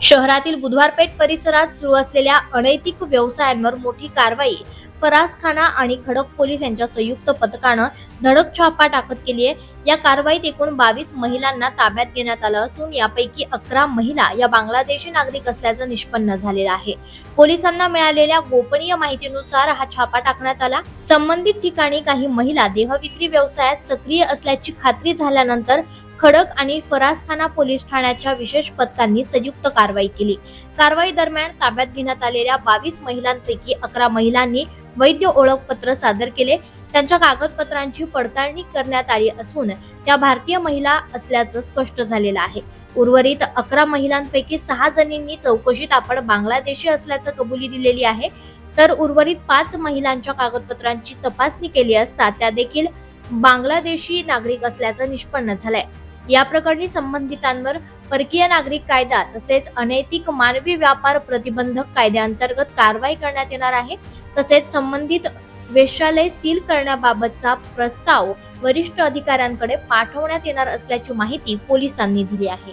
शहरातील बुधवारपेठ परिसरात सुरू असलेल्या अनैतिक व्यवसायांवर मोठी कारवाई फरासखाना आणि खडक पोलीस यांच्या संयुक्त पथकानं धडक छापा टाकत केली आहे। या कारवाईत एकूण 22 महिलांना ताब्यात घेण्यात आलं असून यापैकी 11 महिला या बांगलादेशी नागरिक असल्याचं निष्पन्न झालेलं आहे। पोलिसांना मिळालेल्या गोपनीय माहितीनुसार हा छापा टाकण्यात आला। संबंधित ठिकाणी काही महिला देहविक्री व्यवसायात सक्रिय असल्याची खात्री झाल्यानंतर खडक आणि फरासखाना पोलीस ठाण्याच्या विशेष पथकांनी संयुक्त कारवाई केली। कारवाई दरम्यान ताब्यात घेण्यात आलेल्या 22 महिलांपैकी 11 महिलांनी वैध ओळखपत्र सादर केले। त्यांच्या कागदपत्रांची पडताळणी करण्यात आली असून त्या भारतीय महिला असल्याचं स्पष्ट झालेलं आहे। उर्वरित 11 महिलांपैकी 6 जणींनी चौकशीत आपण बांगलादेशी असल्याचं कबुली दिलेली आहे, तर उर्वरित 5 महिलांच्या कागदपत्रांची तपासणी केली असता त्या देखील बांगलादेशी नागरिक असल्याचं निष्पन्न झालंय। या प्रकरणी संबंधितांवर परकीय नागरिक कायदा तसेच अनैतिक मानवी व्यापार प्रतिबंधक कायद्याअंतर्गत कारवाई करण्यात येणार आहे। तसेच संबंधित वेश्यालय सील करण्याबाबतचा प्रस्ताव वरिष्ठ अधिकाऱ्यांकडे पाठवण्यात येणार असल्याची माहिती पोलिसांनी दिली आहे।